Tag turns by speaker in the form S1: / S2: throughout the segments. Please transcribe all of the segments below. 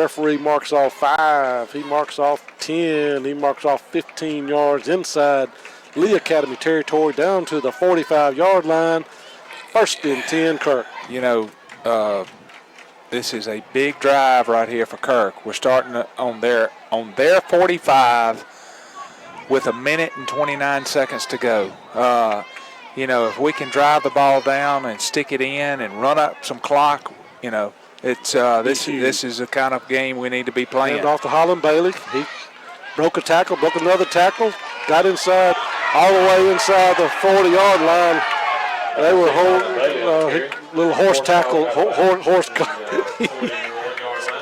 S1: referee marks off 5. He marks off 10. He marks off 15 yards inside Lee Academy territory down to the 45-yard line. 1st and 10, Kirk.
S2: This is a big drive right here for Kirk. We're starting on their 45 with 1 minute and 29 seconds to go. If we can drive the ball down and stick it in and run up some clock, it's this is the kind of game we need to be playing.
S1: And off to Holland Bailey. He broke a tackle, broke another tackle, got inside, all the way inside the 40-yard line. They were little horse tackle, horse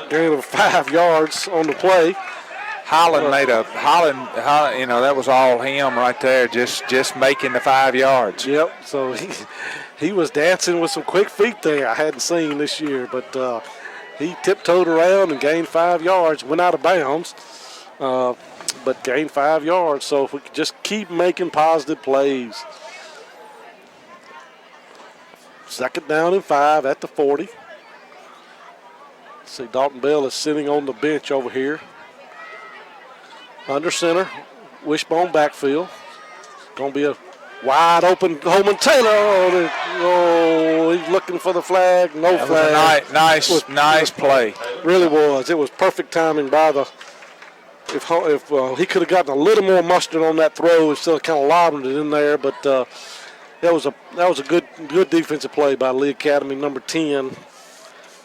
S1: gain of 5 yards on the play.
S2: Holland that was all him right there, just making the 5 yards.
S1: Yep. So he was dancing with some quick feet there I hadn't seen this year, but he tiptoed around and gained 5 yards, went out of bounds, but gained 5 yards. So if we could just keep making positive plays. 2nd down and 5 at the 40. See, Dalton Bell is sitting on the bench over here. Under center, wishbone backfield. Going to be a wide open Holman Taylor. He's looking for the flag. No flag.
S2: Was nice play.
S1: Really was. It was perfect timing by the. If he could have gotten a little more mustard on that throw, instead of kind of lobbing it in there, but that was a good defensive play by Lee Academy, number 10.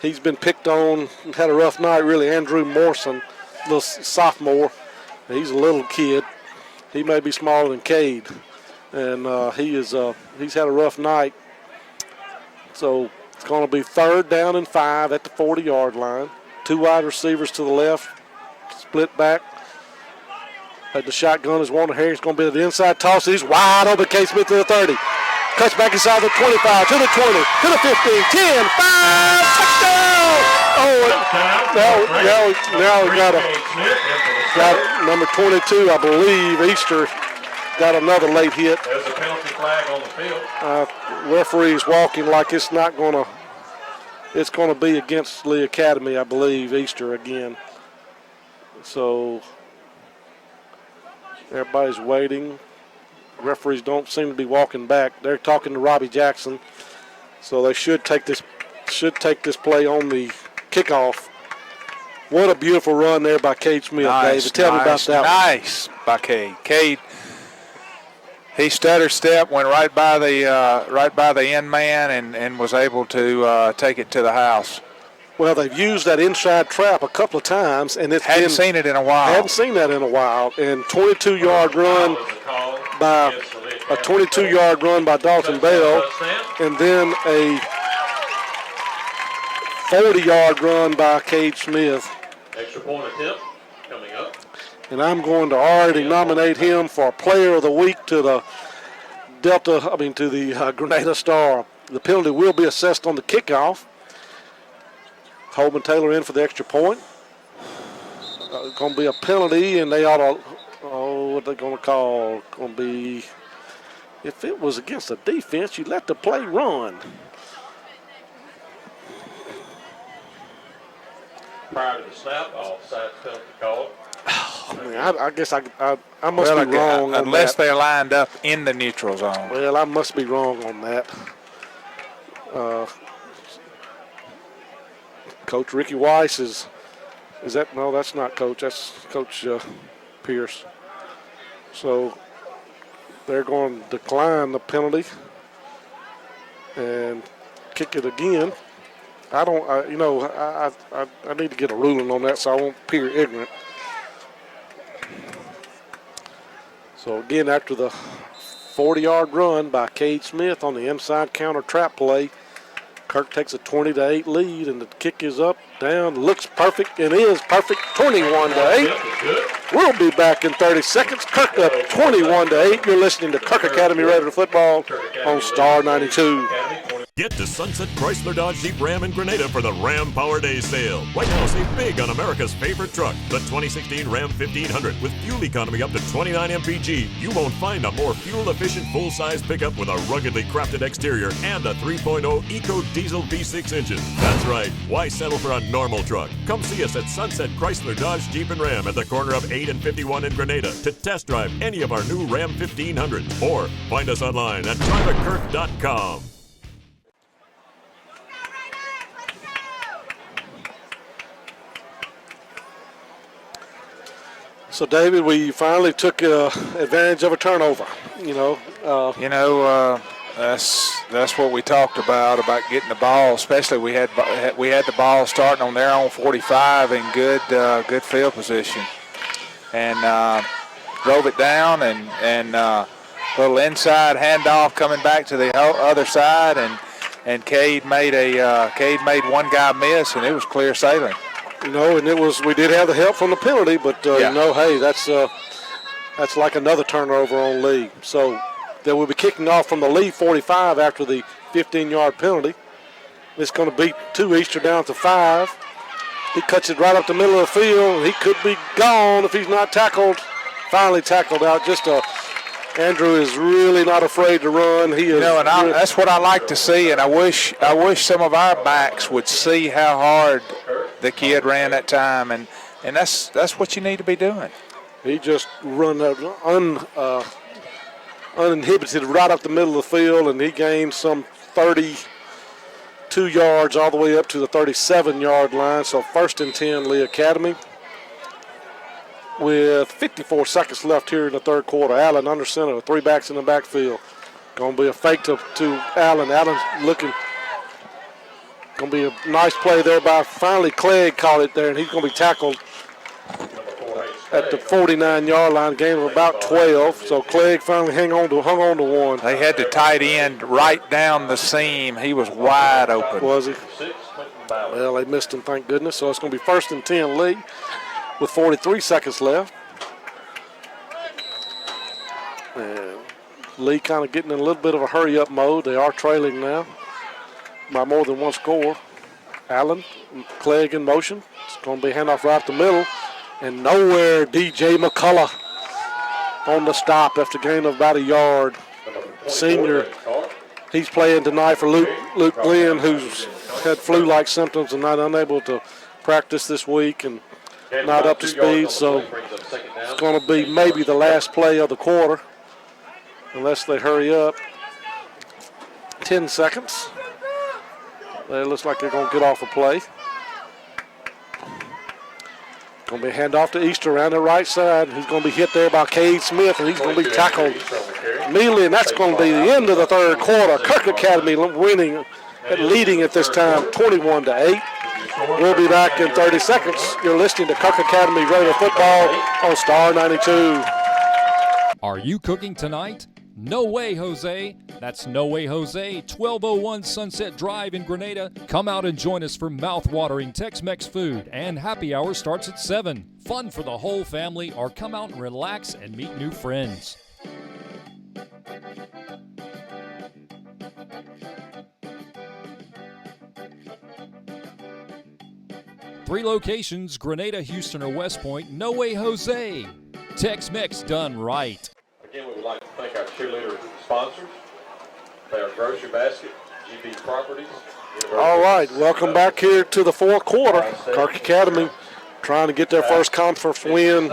S1: He's been picked on, had a rough night, really. Andrew Morrison, little sophomore. He's a little kid. He may be smaller than Cade, and he's had a rough night. So it's going to be 3rd down and 5 at the 40-yard line. 2 wide receivers to the left, split back. At the shotgun is Warner Harris. Going to be the inside toss. He's wide open. K. Smith to the 30. Cuts back inside the 25, to the 20, to the 15, 10, 5, touchdown! Now we got number 22, I believe, Easter, got another late hit.
S3: There's a penalty flag on the field.
S1: Referee's walking like it's not going to. It's going to be against Lee Academy, I believe, Easter again. So everybody's waiting. Referees don't seem to be walking back. They're talking to Robbie Jackson, so they should take this play on the kickoff. What a beautiful run there by Cade Smith, David. Tell me about that.
S2: Nice by Cade. Cade, he stutter step, went right by the end man, and was able to take it to the house.
S1: Well, they've used that inside trap a couple of times, and
S2: hadn't seen it in a while.
S1: Hadn't seen that in a while. And 22-yard run by a 22-yard run by Dalton Bell, and then a 40-yard run by Cade Smith.
S3: Extra point attempt coming up.
S1: And I'm going to already nominate him for Player of the Week to the Grenada Star. The penalty will be assessed on the kickoff. Holman Taylor in for the extra point. Going to be a penalty, and they ought to. What are they going to call? Going to be, if it was against the defense, you let the play run.
S3: Prior to the snap, offside penalty called.
S1: I guess I must be wrong.
S2: Unless they're lined up in the neutral zone.
S1: Well, I must be wrong on that. Coach Ricky Weiss is that? No, that's not Coach. That's Coach Pierce. So they're going to decline the penalty and kick it again. I need to get a ruling on that so I won't appear ignorant. So again, after the 40-yard run by Cade Smith on the inside counter trap play, Kirk takes a 20-8 lead, and the kick is up, down, looks perfect, and is perfect, 21-8. We'll be back in 30 seconds. Kirk up 21-8. You're listening to Kirk Academy Radio Football on Star 92.
S4: Get to Sunset Chrysler Dodge Jeep Ram in Grenada for the Ram Power Days sale. Right now, save big on America's favorite truck, the 2016 Ram 1500. With fuel economy up to 29 mpg, you won't find a more fuel-efficient full-size pickup with a ruggedly crafted exterior and a 3.0 Eco Diesel V6 engine. That's right. Why settle for a normal truck? Come see us at Sunset Chrysler Dodge Jeep and Ram at the corner of 8 and 51 in Grenada to test drive any of our new Ram 1500s. Or find us online at driveakirk.com.
S1: So, David, we finally took advantage of a turnover.
S2: That's what we talked about getting the ball. Especially we had the ball starting on their own 45 in good field position, and drove it down and little inside handoff coming back to the other side, and Cade made one guy miss, and it was clear sailing.
S1: And we did have the help from the penalty, but hey, that's like another turnover on Lee. So they will be kicking off from the Lee 45 after the 15-yard penalty. It's going to beat 2 Easter down to 5. He cuts it right up the middle of the field. He could be gone if he's not tackled. Finally tackled out. Andrew is really not afraid to run. He is.
S2: That's what I like to see, and I wish some of our backs would see how hard the kid ran that time, and that's what you need to be doing.
S1: He just run uninhibited right up the middle of the field, and he gained some 32 yards all the way up to the 37-yard line. So 1st and 10, Lee Academy. With 54 seconds left here in the third quarter. Allen under center, 3 backs in the backfield. Going to be a fake to Allen. Allen's looking. Going to be a nice play there by finally Clegg caught it there, and he's going to be tackled at the 49-yard line. Gain of about 12. So Clegg finally hung on to one.
S2: They had the tight end right down the seam. He was wide open.
S1: Was he? Well, they missed him, thank goodness. So it's going to be 1st and 10, Lee, with 43 seconds left. And Lee kind of getting in a little bit of a hurry-up mode. They are trailing now by more than one score. Allen, Clegg in motion. It's going to be handoff right up the middle. And nowhere, DJ McCullough on the stop after a gain of about a yard. Senior, he's playing tonight for Luke Glenn, who's had flu-like symptoms and not unable to practice this week and not up to speed. So it's going to be maybe the last play of the quarter unless they hurry up. 10 seconds. It looks like they're going to get off a play. Going to be a handoff to Easter around the right side. He's going to be hit there by Cade Smith, and he's going to be tackled immediately, and that's going to be the end of the third quarter. Kirk Academy leading at this time, 21-8. We'll be back in 30 seconds. You're listening to Kirk Academy Radio Football on Star 92.
S5: Are you cooking tonight? No way, Jose. That's No Way Jose, 1201 Sunset Drive in Grenada. Come out and join us for mouth-watering Tex-Mex food, and happy hour starts at 7. Fun for the whole family, or come out and relax and meet new friends. Three locations, Grenada, Houston, or West Point. No Way Jose. Tex-Mex done right.
S3: Again, we would like to thank our cheerleader sponsors. They are Grocery Basket, GB Properties.
S1: All right, welcome back here to the fourth quarter. Kirk Academy trying to get their first conference win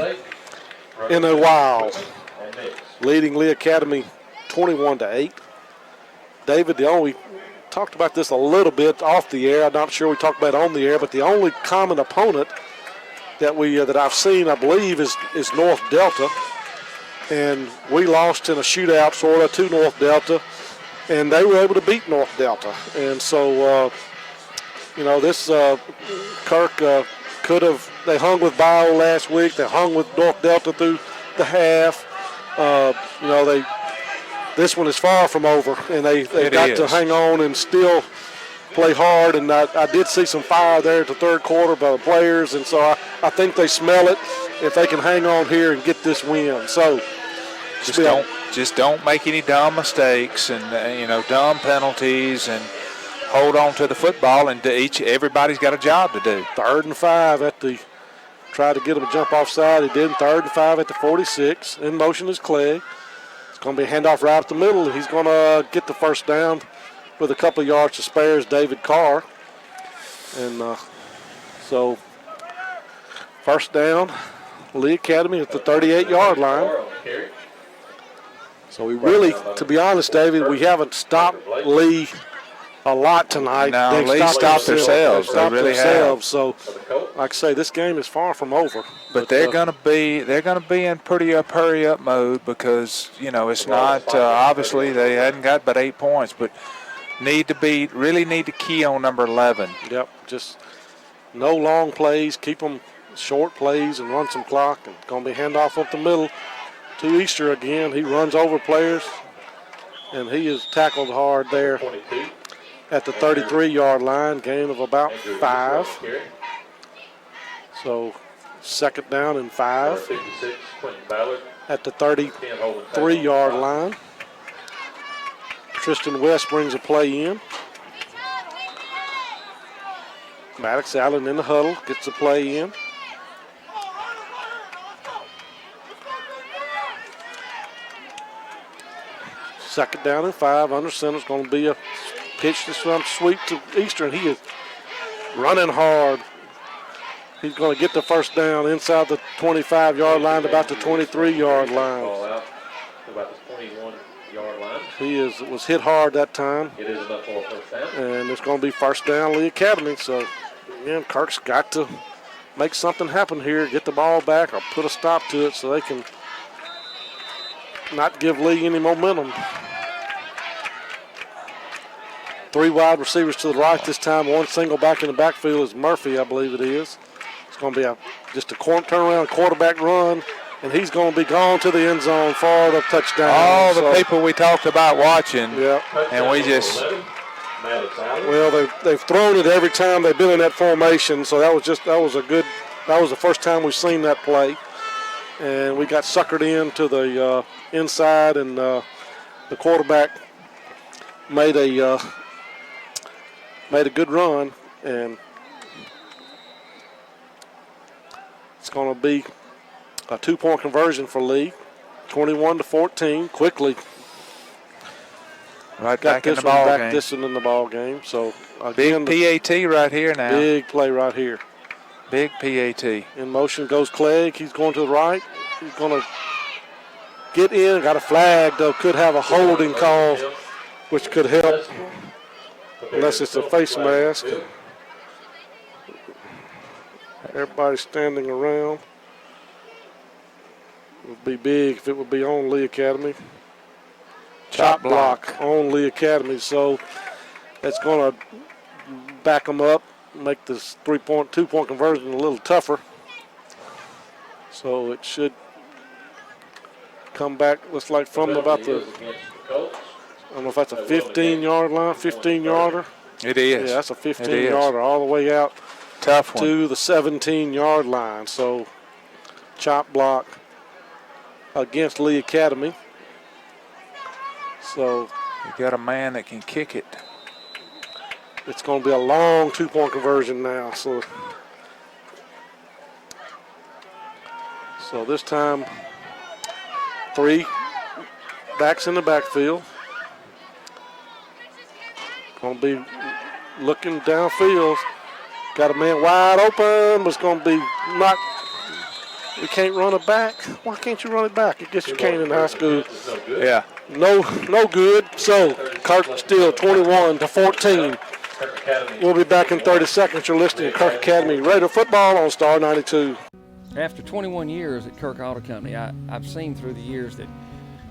S1: in a while. Leading Lee Academy 21-8. David, we talked about this a little bit off the air. I'm not sure we talked about it on the air, but the only common opponent that I've seen, I believe, is North Delta. And we lost in a shootout, sort of, to North Delta, and they were able to beat North Delta. And so, this Kirk could have. They hung with Bio last week. They hung with North Delta through the half. This one is far from over, and they got to hang on and still play hard. And I did see some fire there at the third quarter by the players, and so I think they smell it if they can hang on here and get this win. So.
S2: Just don't make any dumb mistakes and dumb penalties, and hold on to the football, and everybody's got a job to do.
S1: 3rd and 5 at the, tried to get him to jump offside. He did. 3rd and 5 at the 46. In motion is Clegg. It's going to be a handoff right up the middle. He's going to get the first down with a couple of yards to spare is David Carr. And so first down, Lee Academy at the 38-yard line. So we really, to be honest, David, we haven't stopped Lee a lot tonight.
S2: No,
S1: They've
S2: Lee stopped themselves. They really have.
S1: So, like I say, this game is far from over.
S2: But they're going to be in pretty hurry up mode because it's not obviously they hadn't got but 8 points, but really need to key on number 11.
S1: Yep, just no long plays, keep them short plays and run some clock. And going to be handoff up the middle to Easter again. He runs over players, and he is tackled hard there at the 33-yard line, gain of about 5. So 2nd down and 5 at the 33-yard line. Tristan West brings a play in. Maddox Allen in the huddle, gets the play in. Second down and 5. Under center is going to be a pitch to some sweep to Eastern. He is running hard. He's going to get the first down inside the 25-yard line, about the 23-yard line.
S3: About the 21-yard line.
S1: He was hit hard that time.
S3: It is enough for a first down.
S1: And it's going to be first down Lee Academy. So, again, Kirk's got to make something happen here, get the ball back or put a stop to it so they can not give Lee any momentum. 3 wide receivers to the right this time. 1 single back in the backfield is Murphy, I believe it is. It's going to be just a turnaround quarterback run, and he's going to be gone to the end zone for the touchdown.
S2: All the people we talked about watching,
S1: yeah.
S2: And we just...
S1: Well, they've thrown it every time they've been in that formation, so that was the first time we've seen that play. And we got suckered into the inside, and the quarterback made a good run, and it's going to be a 2-point conversion for Lee, 21-14, quickly.
S2: Right
S1: Got
S2: back in
S1: this
S2: the
S1: one
S2: ball
S1: back
S2: game.
S1: this one in the ball game. So again,
S2: Big PAT right here now.
S1: Big play right here.
S2: Big PAT.
S1: In motion goes Clegg. He's going to the right. He's going to get in. Got a flag, though. Could have a holding call, which could help, unless it's a face mask. Everybody standing around. It would be big if it would be on Lee Academy. Chop block on Lee Academy. So that's going to back them up, make this 2-point conversion a little tougher. So it should come back, looks like from about the, I don't know if that's a 15-yard line, 15-yarder.
S2: It is.
S1: Yeah, that's a 15-yarder all the way out
S2: tough one.
S1: to the 17-yard line. So chop block against Lee Academy. So
S2: you got a man that can kick it.
S1: It's going to be a long 2-point conversion now. So this time, 3 backs in the backfield. Going to be looking downfield. Got a man wide open, but it's going to be not. We can't run it back. Why can't you run it back? I guess you can in high school.
S2: Yeah.
S1: No good. So Kirk still 21-14. We'll be back in 30 seconds. You're listening to Kirk Academy Radio Football on Star 92.
S6: After 21 years at Kirk Auto Company, I've seen through the years that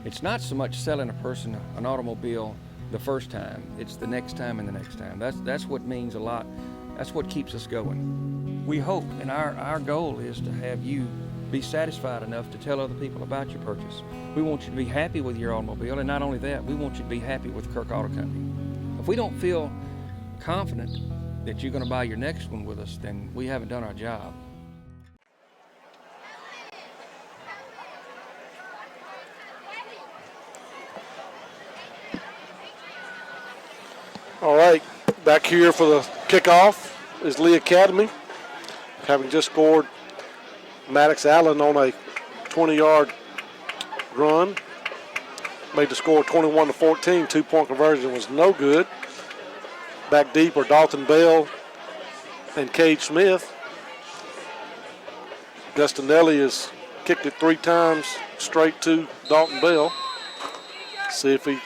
S6: it's not so much selling a person an automobile the first time. It's the next time and the next time. That's what means a lot. That's what keeps us going. We hope, and our goal is to have you be satisfied enough to tell other people about your purchase. We want you to be happy with your automobile, and not only that, we want you to be happy with Kirk Auto Company. If we don't feel confident that you're going to buy your next one with us, then we haven't done our job.
S1: All right, Back here for the kickoff is Lee Academy, having just scored Maddox Allen on a 20-yard run. Made the score 21-14. 2-point conversion was no good. Back deep are Dalton Bell and Cade Smith. Gustinelli has kicked it 3 times straight to Dalton Bell. See if he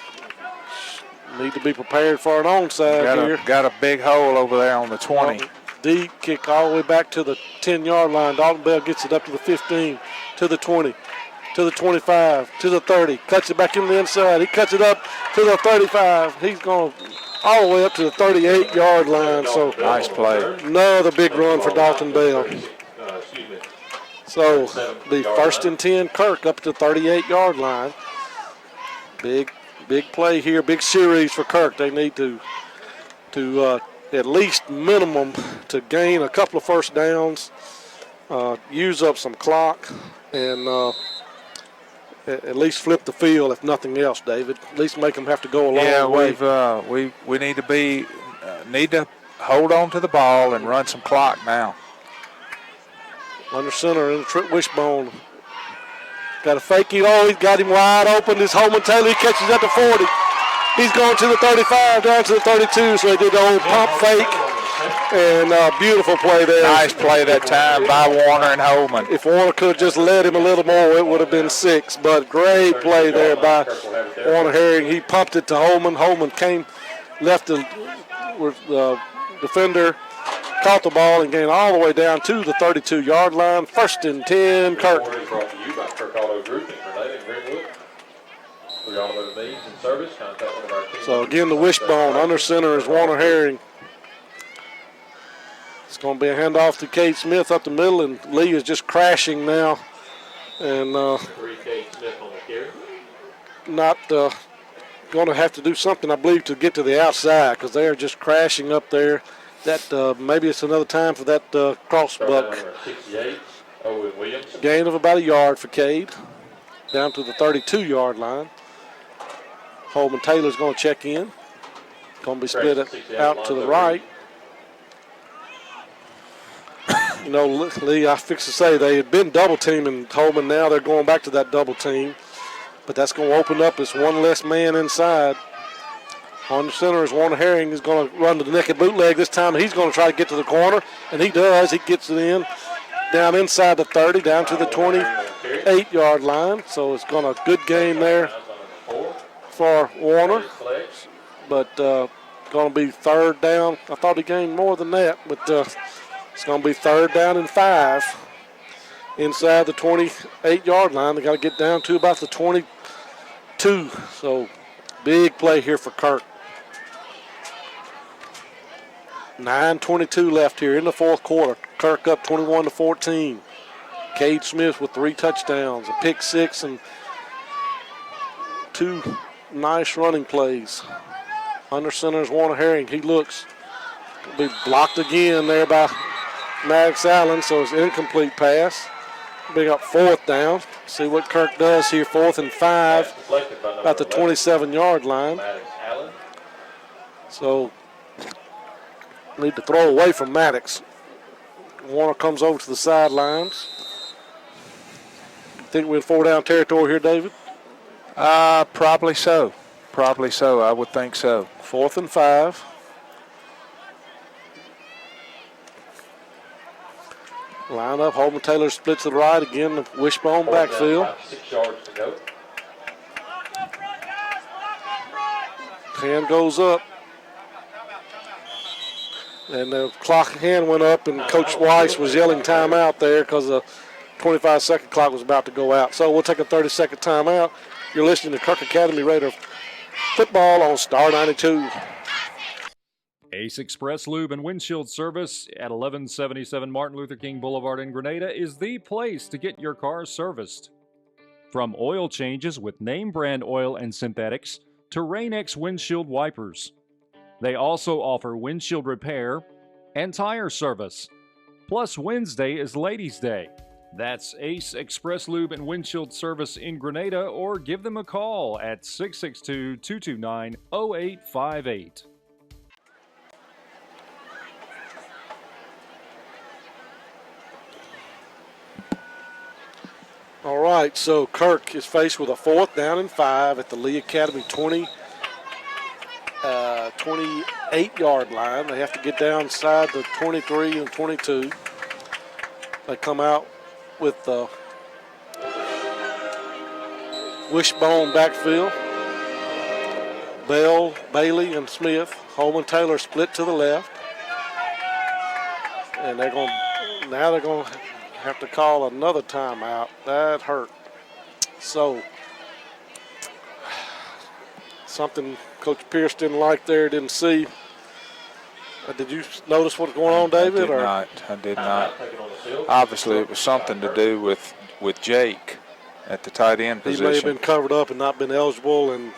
S1: need to be prepared for an onside here.
S2: Got a big hole over there on the 20.
S1: Deep kick all the way back to the 10-yard line. Dalton Bell gets it up to the 15, to the 20, to the 25, to the 30. Cuts it back in the inside. He cuts it up to the 35. He's going all the way up to the 38-yard line. So
S2: nice play.
S1: Another big run for Dalton Bell. So the 1st and 10, Kirk up to the 38-yard line. Big play here, big series for Kirk. They need to at least minimum to gain a couple of first downs, use up some clock, and at least flip the field if nothing else, David. At least make them have to go a long way.
S2: We need to hold on to the ball and run some clock now.
S1: Under center in the Trent Wishbone. Got to fake it. Oh, he's got him wide open. This Holman Taylor, he catches at the 40. He's going to the 35, down to the 32, so he did the old pump fake. And beautiful play there.
S2: Nice play that time by Warner and Holman.
S1: If Warner could have just led him a little more, it would have been 6. But great play there by Warner Herring. He pumped it to Holman. Holman came, left the defender, caught the ball and gained all the way down to the 32-yard line. 1st and 10, Kirk.
S3: Brought to you by Kirk Auto Group in Grenada and Greenwood. For your automotive needs and service, contact one of our team.
S1: So again, the Wishbone. Under center is Warner Herring. It's going to be a handoff to Cade Smith up the middle, and Lee is just crashing now. And
S3: Cade Smith on the carry.
S1: not going to have to do something, I believe, to get to the outside because they are just crashing up there. That maybe it's another time for that crossbuck.
S3: 68, Owen Williams.
S1: Gain of about a yard for Cade, down to the 32-yard line. Holman Taylor's going to check in. Going to be split out to the right. You know, Lee, I fixed to say they had been double teaming Holman. Now they're going back to that double team. But that's going to open up this one less man inside. On the center is Warner Herring. He's going to run to the naked bootleg this time. He's going to try to get to the corner, and he does. He gets it in down inside the 30, down to the 28-yard line. So it's going to good gain there for Warner. But going to be 3rd down. I thought he gained more than that, but it's going to be 3rd down and 5 inside the 28-yard line. They got to get down to about the 22. So big play here for Kirk. 9:22 left here in the 4th quarter. Kirk up 21-14. Cade Smith with 3 touchdowns, a pick 6, and 2 nice running plays. Under center is Warner Herring. He looks to be blocked again there by Maddox Allen, so it's an incomplete pass. Big up 4th down. See what Kirk does here. 4th and 5 about the 27-yard line. So need to throw away from Maddox. Warner comes over to the sidelines. Think we're in 4-down territory here, David?
S2: Probably so. Probably so. I would think so.
S1: 4th and 5. Line up. Holman Taylor splits to the right again. The Wishbone backfield.
S3: 6 yards to go.
S1: Hand goes up. And the clock hand went up, and Coach Weiss was yelling timeout there because the 25-second clock was about to go out. So we'll take a 30-second timeout. You're listening to Kirk Academy Raider football on Star 92.
S5: Ace Express Lube and Windshield Service at 1177 Martin Luther King Boulevard in Grenada is the place to get your car serviced. From oil changes with name brand oil and synthetics to Rain-X windshield wipers. They also offer windshield repair and tire service. Plus, Wednesday is Ladies' Day. That's Ace Express Lube and Windshield Service in Grenada, or give them a call at 662-229-0858.
S1: All right, so Kirk is faced with a 4th down and 5 at the Lee Academy 28-yard line. They have to get down inside the 23 and 22. They come out with the wishbone backfield. Bell, Bailey, and Smith. Holman Taylor split to the left. And they're going to have to call another timeout. That hurt. So, something Coach Pierce didn't like there, didn't see. Did you notice what's going on, David?
S2: I did not. Obviously, it was something to do with Jake at the tight end position.
S1: He may have been covered up and not been eligible, and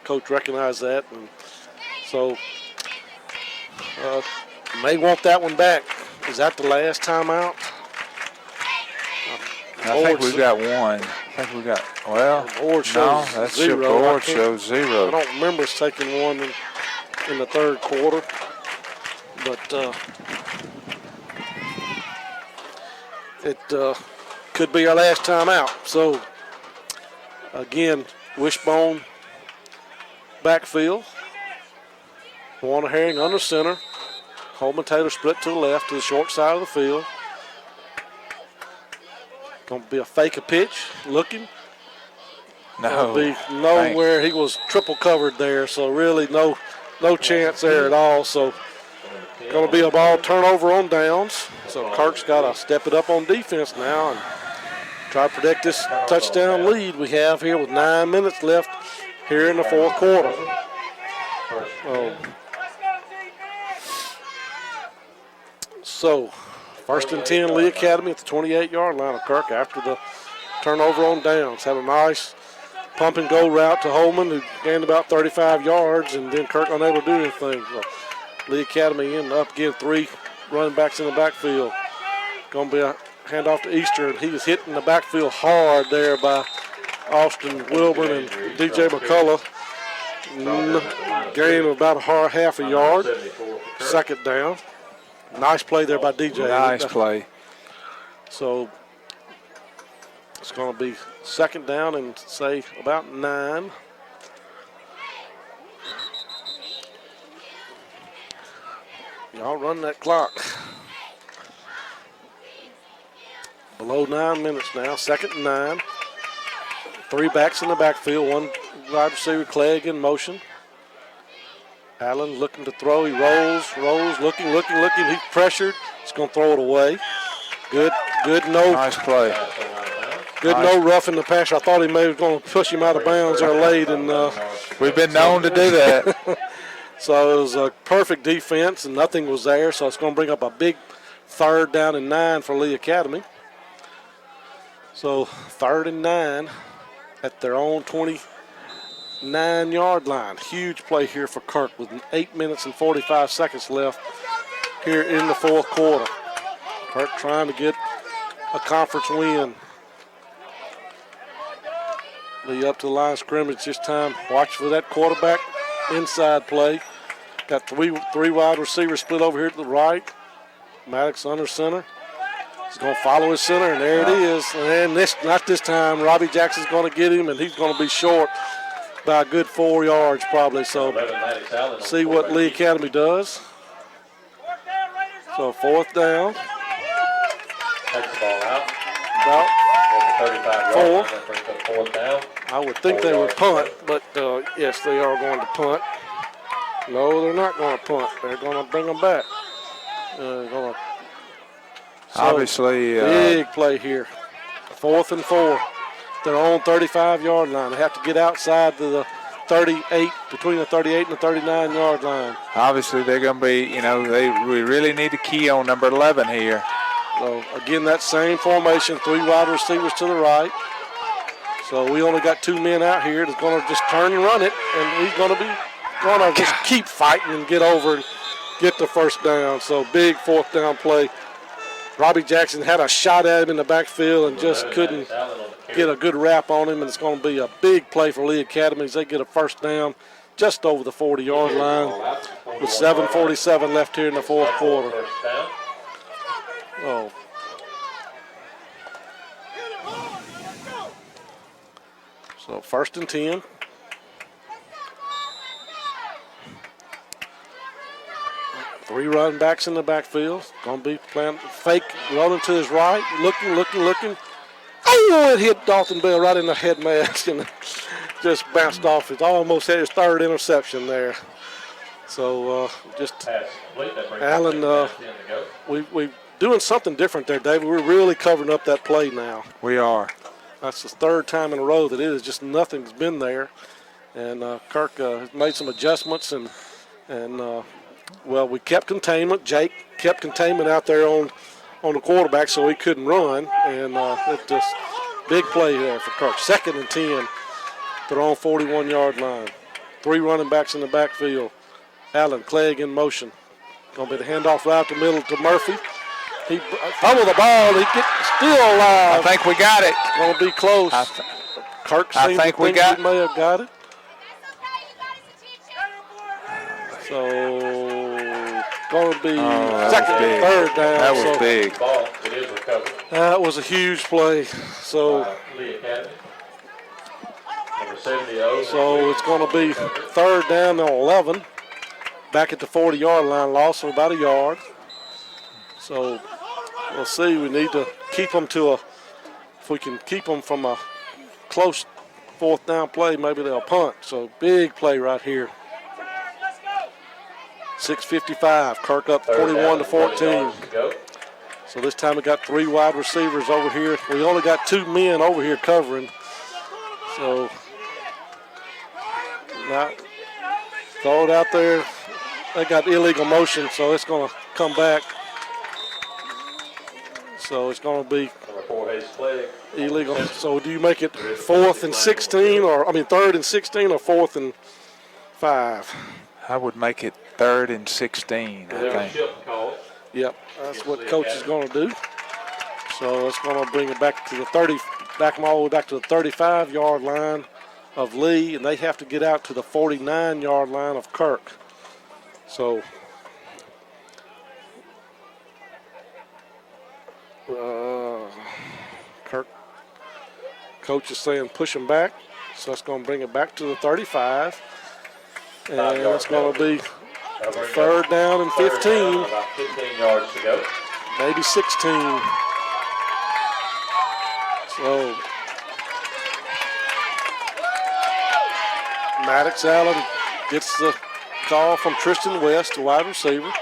S1: Coach recognized that. And so, may want that one back. Is that the last timeout?
S2: I think we've got one. Well,
S1: the board shows
S2: that's
S1: zero.
S2: your board shows 0.
S1: I don't remember us taking one in the 3rd quarter, but it could be our last timeout. So, again, wishbone backfield. Warner Herring under center. Holman Taylor split to the left to the short side of the field. Going to be a fake a pitch, looking. Be nowhere. He was triple covered there, so really no chance there at all. So going to be a ball turnover on downs. So Kirk's got to step it up on defense now and try to protect this touchdown lead we have here with 9 minutes left here in the 4th quarter. So 1st and 10, Lee Academy at the 28-yard line of Kirk after the turnover on downs. Had a nice pump and go route to Holman, who gained about 35 yards, and then Kirk unable to do anything. So Lee Academy ended up getting 3 running backs in the backfield. Going to be a handoff to Easter, and he was hit in the backfield hard there by Austin Wilburn and DJ McCullough. Gain of about half a yard. 2nd down. Nice play there by DJ.
S2: Nice play.
S1: So it's going to be 2nd down and say about 9. Y'all run that clock. Below 9 minutes now. 2nd and 9. 3 backs in the backfield. 1 wide receiver, Clegg, in motion. Allen looking to throw. He rolls, looking. He's pressured. He's going to throw it away. Good no.
S2: Nice play.
S1: Good no roughing the passer. I thought he may have going to push him out of bounds there late. And
S2: we've been known to do that.
S1: So it was a perfect defense, and nothing was there. So it's going to bring up a big 3rd down and 9 for Lee Academy. So 3rd and 9 at their own 29-yard line. Huge play here for Kirk with 8 minutes and 45 seconds left here in the 4th quarter. Kirk trying to get a conference win. Lee up to the line of scrimmage this time. Watch for that quarterback inside play. Got three wide receivers split over here to the right. Maddox under center. He's going to follow his center, and there it is. And not this time. Robbie Jackson's going to get him, and he's going to be short by a good 4 yards probably. So see what Lee Academy does. So 4th down.
S3: Takes the ball out.
S1: About
S3: 35 yards. That brings up 4th down.
S1: I would think they would punt, but yes, they are going to punt. No, they're not going to punt. They're going to bring them back.
S2: Obviously.
S1: Big play here. 4th and 4. Their own 35-yard line. They have to get outside to the 38, between the 38 and the 39-yard line.
S2: Obviously, they're going to be, we really need to key on number 11 here.
S1: So, again, that same formation, 3 wide receivers to the right. So, we only got 2 men out here that's going to just turn and run it, and he's going to just keep fighting and get over and get the 1st down. So, big 4th down play. Robbie Jackson had a shot at him in the backfield and just couldn't get a good wrap on him, and it's going to be a big play for Lee Academy as they get a 1st down just over the 40-yard line with 7:47 left here in the 4th quarter. So 1st and 10. Three running backs in the backfield. Going to be playing fake, rolling to his right, looking. Oh, it hit Dalton Bell right in the head mask and just bounced off. It almost had his 3rd interception there. So just Allen, we doing something different there, David. We're really covering up that play now.
S2: We are.
S1: That's the 3rd time in a row that it is just nothing's been there. And Kirk has made some adjustments and well, we kept containment. Jake kept containment out there on the quarterback so he couldn't run. And it just big play there for Kirk. 2nd and 10. They're on 41-yard line. 3 running backs in the backfield. Allen, Clegg in motion. Going to be the handoff right to middle to Murphy. He fumbled the ball. He gets still alive.
S2: I think we got it.
S1: Going to be close. Kirk
S2: I think we
S1: may have got it. So, going to be 2nd and 3rd down.
S2: That was big.
S3: Ball, it is recovered.
S1: That was a huge play. So,
S3: Lee Academy. Number 70.
S1: So it's going to be 3rd down and 11. Back at the 40-yard line, loss of about a yard. So we'll see. We need to keep them if we can keep them from a close 4th down play, maybe they'll punt. So big play right here. 6:55, Kirk up 41-14. So this time we got 3 wide receivers over here. We only got 2 men over here covering. So now throw it out there. They got illegal motion, so it's going to come back. So it's going to be illegal. So do you make it 4th and 16, 3rd and 16, or 4th and 5?
S2: I would make it 3rd and 16, I think.
S1: Yep, that's what coach is going to do. So it's going to bring it back to the 30, back them all the way back to the 35-yard line of Lee, and they have to get out to the 49-yard line of Kirk. So Kirk, coach is saying push him back, so that's going to bring it back to the 35, and it's going to be 3rd down and 15.
S3: About 15 yards to go.
S1: Maybe 16. So Maddox Allen gets the call from Tristan West, the wide receiver.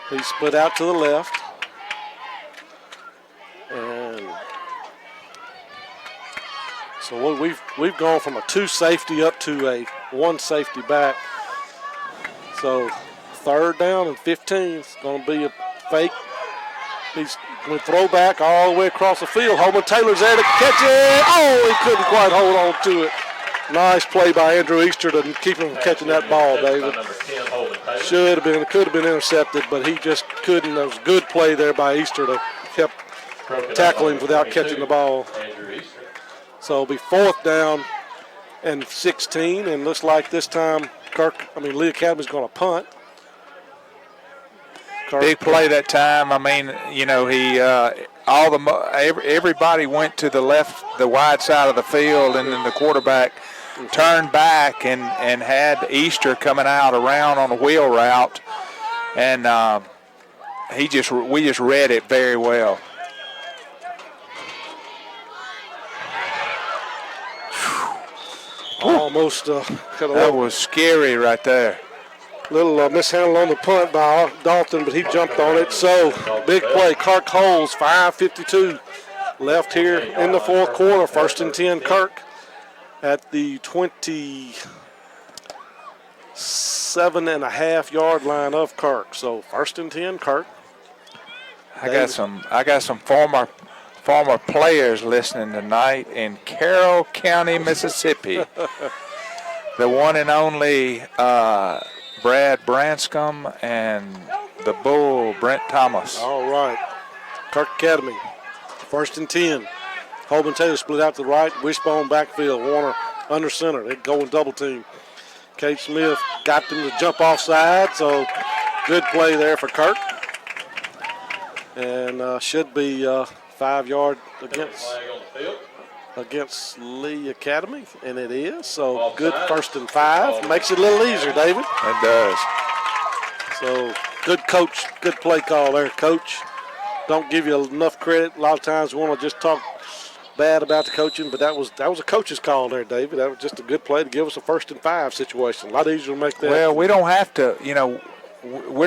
S1: He split out to the left. And so we've gone from a 2 safety up to a 1 safety back. So 3rd down and 15. It's going to be a fake. He's going to throw back all the way across the field. Holman Taylor's there to catch it. Oh, he couldn't quite hold on to it. Nice play by Andrew Easter to keep him from catching that ball, David. Could have been intercepted, but he just couldn't. That was a good play there by Easter to help tackle him without catching the ball. So it'll be 4th down and 16, and looks like this time Lee Academy's going to punt.
S2: Big play that time. I mean, you know, everybody went to the left, the wide side of the field, and then the quarterback turned back and had Easter coming out around on a wheel route, and we just read it very well.
S1: Almost
S2: that was scary right there.
S1: Little mishandle on the punt by Dalton, but he jumped on it. So big play. Kirk holds 5:52 left here in the 4th quarter. 1st and 10 Kirk at the 27.5-yard line of Kirk. So 1st and 10 Kirk.
S2: I got some former players listening tonight in Carroll County, Mississippi. The one and only Brad Branscombe and the Bull Brent Thomas.
S1: All right. Kirk Academy. 1st and 10. Holman Taylor split out to the right. Wishbone backfield. Warner under center. They go and double team. Cade Smith got them to jump offside. So good play there for Kirk. And should be 5 yard against. against Lee Academy, and it is. So
S3: Offside.
S1: good 1st and 5. Makes it a little easier, David.
S2: It does.
S1: So good coach, good play call there, Coach. Don't give you enough credit. A lot of times we want to just talk bad about the coaching, but that was a coach's call there, David. That was just a good play to give us a 1st and 5 situation. A lot easier to make that.
S2: Well, we don't have to, we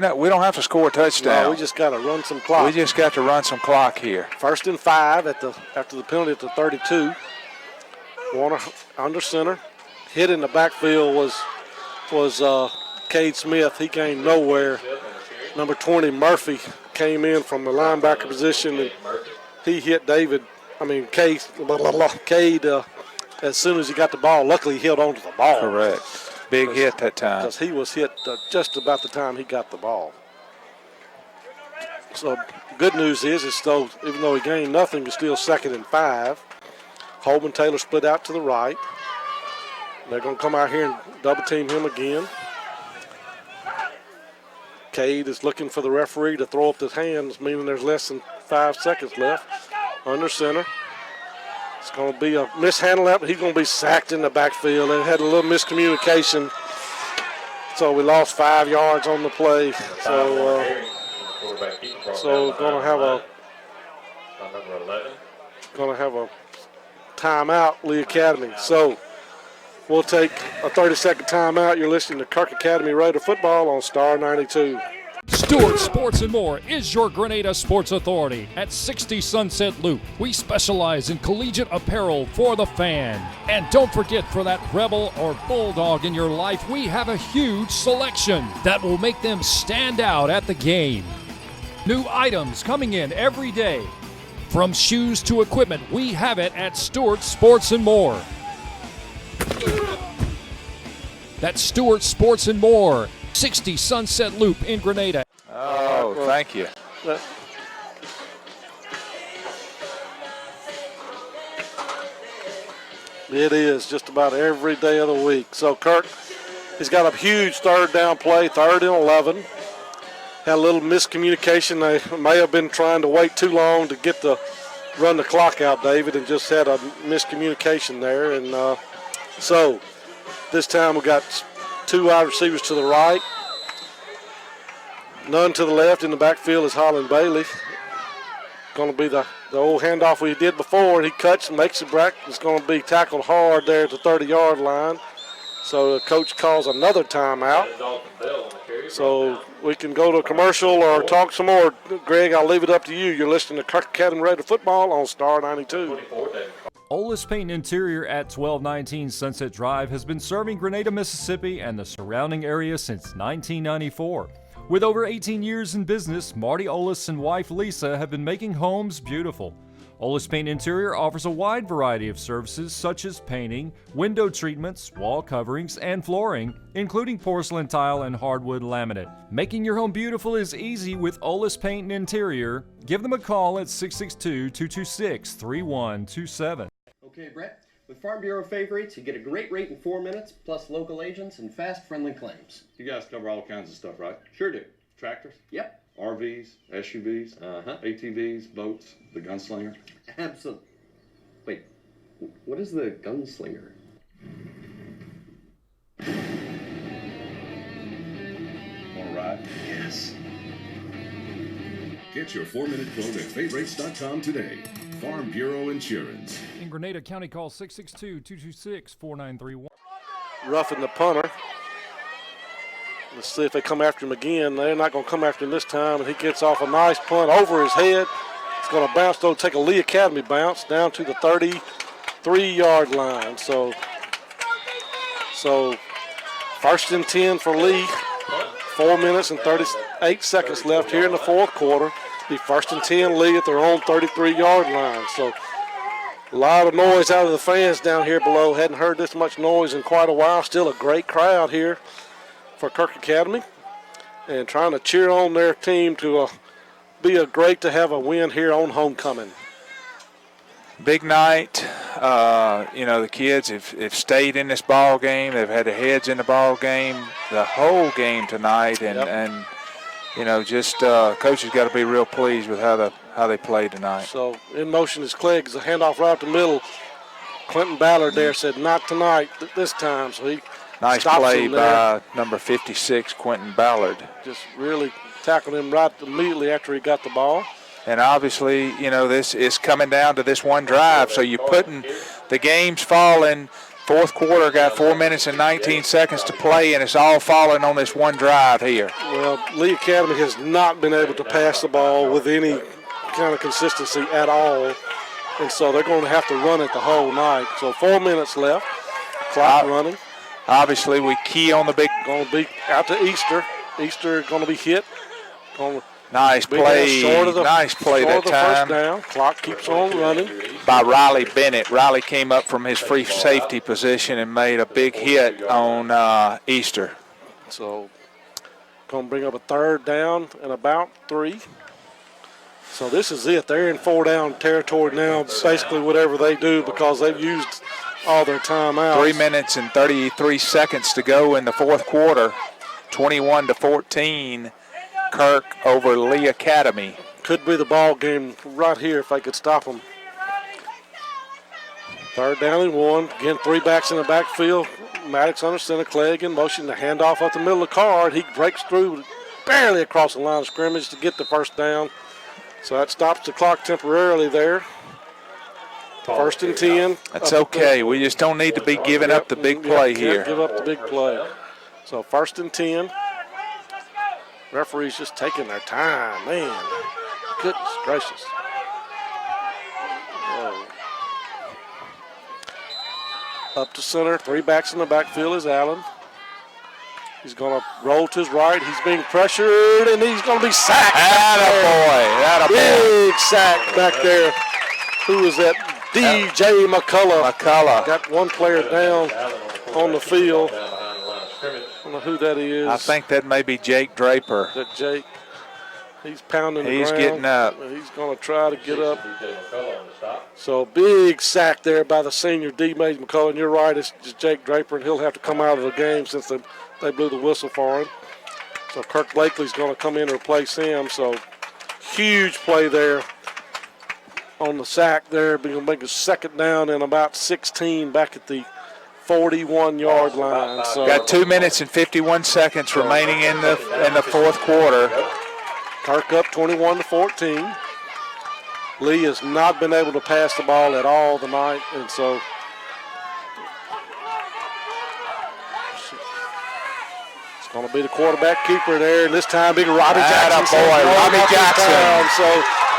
S2: don't have to score a touchdown.
S1: No, we just got to run some clock.
S2: We just got to run some clock here.
S1: 1st and 5 after the penalty at the 32. Warner under center. Hit in the backfield was Cade Smith. He came nowhere. Number 20 Murphy came in from the linebacker position, and he hit Cade as soon as he got the ball. Luckily, he held on to the ball.
S2: Correct. Big hit that time.
S1: Because he was hit just about the time he got the ball. So good news is even though he gained nothing, it's still 2nd and 5. Holman Taylor split out to the right. They're going to come out here and double team him again. Cade is looking for the referee to throw up his hands, meaning there's less than 5 seconds left. Under center. It's going to be a mishandle. He's going to be sacked in the backfield. They had a little miscommunication, so we lost 5 yards on the play. So going to have a timeout, Lee Academy. So we'll take a 30-second timeout. You're listening to Kirk Academy Raider Football on Star 92.
S5: Stewart Sports and More is your Grenada sports authority at 60 Sunset Loop. We specialize in collegiate apparel for the fan. And don't forget, for that Rebel or Bulldog in your life, we have a huge selection that will make them stand out at the game. New items coming in every day. From shoes to equipment, we have it at Stewart Sports and More. That's Stewart Sports and More, 60 Sunset Loop in Grenada.
S2: Oh, thank you.
S1: It is just about every day of the week. So Kirk, he's got a huge 3rd down play, 3rd and 11. Had a little miscommunication. They may have been trying to wait too long to run the clock out, David, and just had a miscommunication there. And so this time we got 2 wide receivers to the right. None to the left. In the backfield is Holland Bailey. Going to be the old handoff we did before. He cuts and makes it back. It's going to be tackled hard there at the 30-yard line. So the coach calls another timeout. So we can go to a commercial or talk some more. Greg, I'll leave it up to you. You're listening to Kirk Academy Raider Football on Star 92.
S5: Olis Paint Interior at 1219 Sunset Drive has been serving Grenada, Mississippi and the surrounding area since 1994. With over 18 years in business, Marty Olis and wife Lisa have been making homes beautiful. Olis Paint Interior offers a wide variety of services such as painting, window treatments, wall coverings, and flooring, including porcelain tile and hardwood laminate. Making your home beautiful is easy with Olis Paint and Interior. Give them a call at 662-226-3127.
S7: Okay, Brett, with Farm Bureau favorites, you get a great rate in 4 minutes, plus local agents and fast, friendly claims.
S8: You guys cover all kinds of stuff, right?
S7: Sure do.
S8: Tractors,
S7: Yep.
S8: RVs, SUVs, ATVs, boats, the gunslinger.
S7: Absolutely. Wait, what is the gunslinger?
S8: Want to ride?
S7: Yes.
S9: Get your 4-minute quote at favorites.com today. Farm Bureau Insurance.
S5: In Grenada County, call 662-226-4931.
S1: Roughing the punter. Let's see if they come after him again. They're not going to come after him this time. And he gets off a nice punt over his head. It's going to bounce, though, take a Lee Academy bounce down to the 33-yard line. So 1st and 10 for Lee. 4 minutes and 38 seconds left here in the 4th quarter. Be 1st and 10 Lee at their own 33-yard line. So a lot of noise out of the fans down here below. Hadn't heard this much noise in quite a while. Still a great crowd here for Kirk Academy, and trying to cheer on their team to be great to have a win here on homecoming.
S2: Big night. The kids have stayed in this ball game. They've had their heads in the ball game the whole game tonight, and coach has got to be real pleased with how they played tonight.
S1: So in motion is Clegg. It's a handoff right up the middle. Quentin Ballard there said, not tonight, this time. So he
S2: Nice
S1: stops
S2: play
S1: him there.
S2: by number 56, Quentin Ballard.
S1: Just really tackled him right immediately after he got the ball.
S2: And obviously, you know, this is coming down to this one drive. So you're putting the game's falling. Fourth quarter, got 4 minutes and 19 seconds to play, and it's all falling on this one drive here.
S1: Well, Lee Academy has not been able to pass the ball with any kind of consistency at all. And so they're going to have to run it the whole night. So 4 minutes left. Clock running.
S2: Obviously, we key on the big.
S1: Going to be out to Easter. Easter going to be hit.
S2: Nice play. Nice play that time.
S1: First down. Clock keeps on running.
S2: By Riley Bennett. Riley came up from his free safety position and made a big hit on Easter.
S1: So going to bring up a third down and about 3. So this is it. They're in 4-down territory now, basically whatever they do because they've used all their timeouts.
S2: 3 minutes and 33 seconds to go in the fourth quarter. 21-14. Kirk over Lee Academy.
S1: Could be the ball game right here if they could stop them. Third down and 1. Again, 3 backs in the backfield. Maddox under center. Clegg in motion. The handoff up the middle of the card. He breaks through barely across the line of scrimmage to get the first down. So that stops the clock temporarily there. First and 10.
S2: That's okay. We just don't need to be giving up the big play here.
S1: Give up the big play. So first and 10. Referees just taking their time, man. Goodness gracious. Whoa. Up to center, 3 backs in the backfield is Allen. He's going to roll to his right. He's being pressured, and he's going to be sacked.
S2: Attaboy.
S1: Big sack back there. Who is that? DJ McCullough. Got one player down on the field. I don't know who that is.
S2: I think that may be Jake Draper.
S1: That Jake. He's pounding the ground.
S2: He's getting up.
S1: He's going to try to get up. So big sack there by the senior D. Mays McCullough. And you're right, it's just Jake Draper, and he'll have to come out of the game since they blew the whistle for him. So Kirk Blakely's going to come in and replace him. So huge play there on the sack there. Going to make a second down and about 16 back at the 41-yard line. So
S2: got 2 minutes and 51 seconds remaining in the fourth quarter.
S1: Kirk up 21-14. Lee has not been able to pass the ball at all tonight, and so it's going to be the quarterback keeper there. This time, big Robbie Jackson.
S2: Robbie Jackson.
S1: So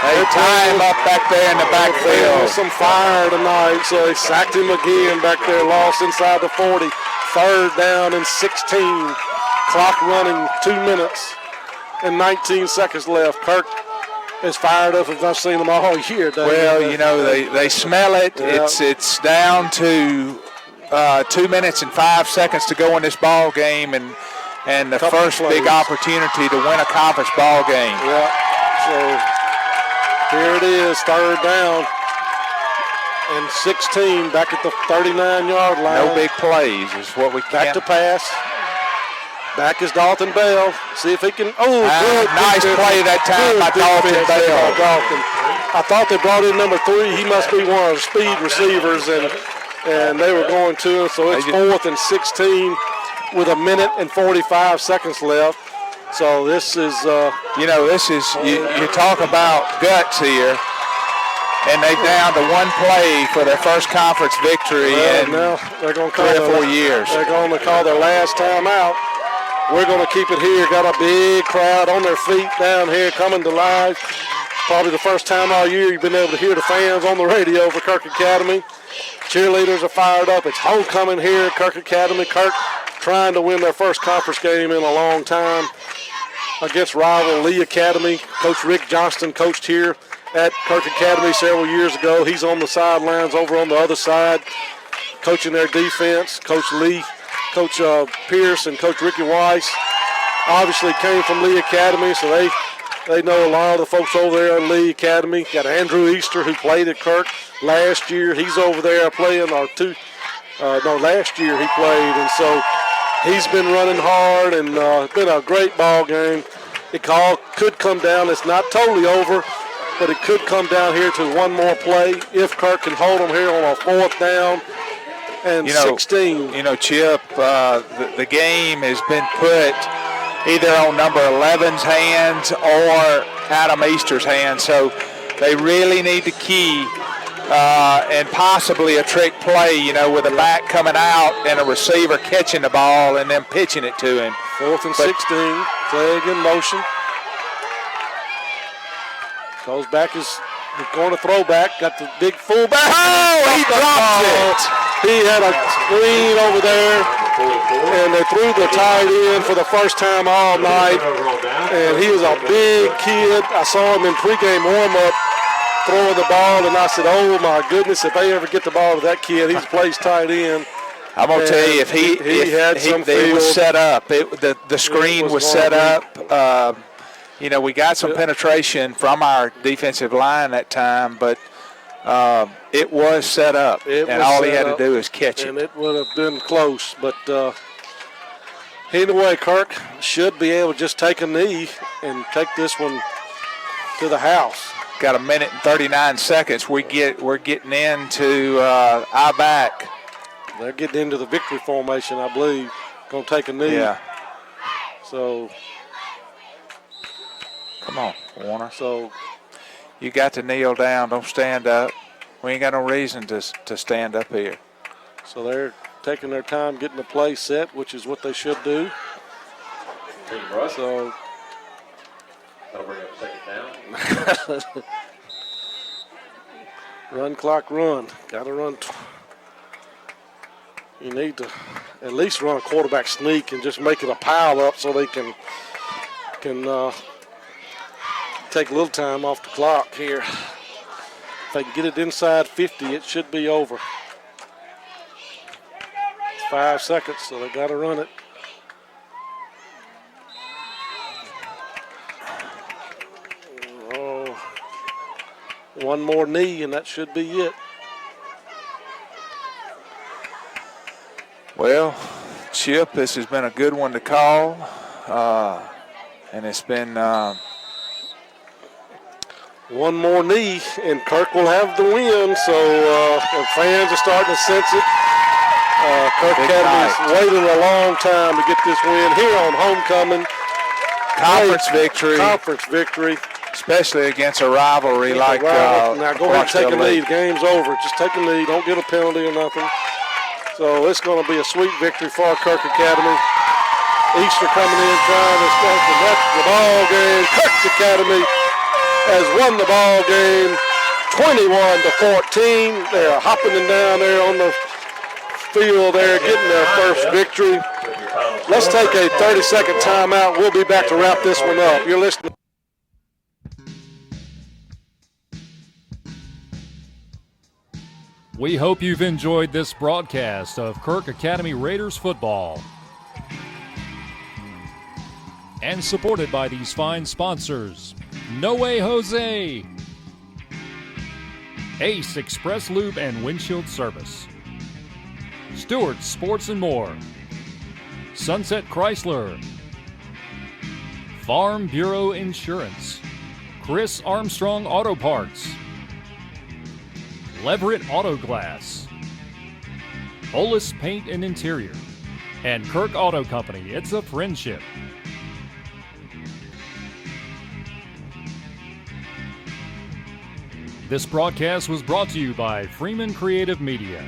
S2: they tie him up back there in the backfield.
S1: Some fire tonight, so they sacked him again back there, lost inside the 40. Third down and 16. Clock running, 2 minutes and 19 seconds left. Kirk is fired up as I've seen them all year.
S2: Well, you know, they smell it.
S1: Yeah.
S2: It's down to 2 minutes and 5 seconds to go in this ball game, and the first big opportunity to win a conference ball game.
S1: Yeah, so here it is, third down and 16 back at the 39-yard line.
S2: No big plays is what we can't.
S1: Back to pass. Back is Dalton Bell. See if he can. Oh, good.
S2: Nice play that time by Dalton Bell.
S1: I thought they brought in number 3. He must be one of the speed receivers, and they were going to him. So it's 4th and 16 with 1 minute and 45 seconds left. So this is,
S2: you talk about guts here. And they down to one play for their first conference victory in
S1: now they're going to call
S2: 3 or 4 years.
S1: They're going to call their last time out. We're going to keep it here. Got a big crowd on their feet down here coming to live. Probably the first time all year you've been able to hear the fans on the radio for Kirk Academy. Cheerleaders are fired up. It's homecoming here at Kirk Academy. Kirk trying to win their first conference game in a long time against rival Lee Academy. Coach Rick Johnston coached here at Kirk Academy several years ago. He's on the sidelines over on the other side coaching their defense. Coach Lee, Coach Pierce, and Coach Ricky Weiss obviously came from Lee Academy, so they know a lot of the folks over there at Lee Academy. Got Andrew Easter, who played at Kirk last year. He's over there playing last year he played, and so he's been running hard, and it's been a great ball game. It could come down. It's not totally over, but it could come down here to one more play if Kirk can hold them here on a 4th down and 16.
S2: Chip, the game has been put either on number 11's hands or Adam Easter's hands, so they really need to key and possibly a trick play, with a back coming out and a receiver catching the ball and then pitching it to him.
S1: 4th and 16, Clegg in motion. Goes back, is going to throw back, got the big fullback.
S2: Oh, he dropped it.
S1: He had a screen over there, and they threw the tight end for the first time all night. And he was a big kid. I saw him in pregame warm-up throwing the ball, and I said, oh, my goodness, if they ever get the ball to that kid, he plays tight end.
S2: I'm going to tell you, if he it was set up, the screen was set up. We got some penetration from our defensive line that time, but it was set up, and all he had to do is catch it.
S1: And it would have been close, but either way, Kirk should be able to just take a knee and take this one to the house.
S2: Got a minute and 39 seconds. We're getting into our back.
S1: They're getting into the victory formation, I believe. Going to take a knee.
S2: Yeah.
S1: So.
S2: Come on, Warner.
S1: So.
S2: You got to kneel down. Don't stand up. We ain't got no reason to stand up here.
S1: So they're taking their time getting the play set, which is what they should do. So.
S3: That'll bring up 2nd down.
S1: Run clock run. Got to run. You need to at least run a quarterback sneak and just make it a pile up so they can take a little time off the clock here. If they can get it inside 50, it should be over. It's 5 seconds, so they got to run it. Oh, one more knee, and that should be it.
S2: Well, Chip, this has been a good one to call, and it's been
S1: one more knee, and Kirk will have the win. So the fans are starting to sense it. Kirk Academy's waited a long time to get this win here on homecoming.
S2: Conference victory,
S1: especially
S2: against a rivalry like
S1: now go ahead and take a
S2: Clarksdale
S1: knee.
S2: Lee.
S1: The game's over. Just take a knee. Don't get a penalty or nothing. So it's going to be a sweet victory for Kirk Academy. Easter coming in trying to start the ball game. Kirk Academy has won the ball game 21-14. They're hopping and down there on the field there, getting their first victory. Let's take a 30-second timeout. We'll be back to wrap this one up. You're listening.
S5: We hope you've enjoyed this broadcast of Kirk Academy Raiders football. And supported by these fine sponsors: No Way Jose, Ace Express Lube and Windshield Service, Stewart's Sports and More, Sunset Chrysler, Farm Bureau Insurance, Chris Armstrong Auto Parts, Leverett Auto Glass, Olis Paint and Interior, and Kirk Auto Company. It's a friendship. This broadcast was brought to you by Freeman Creative Media.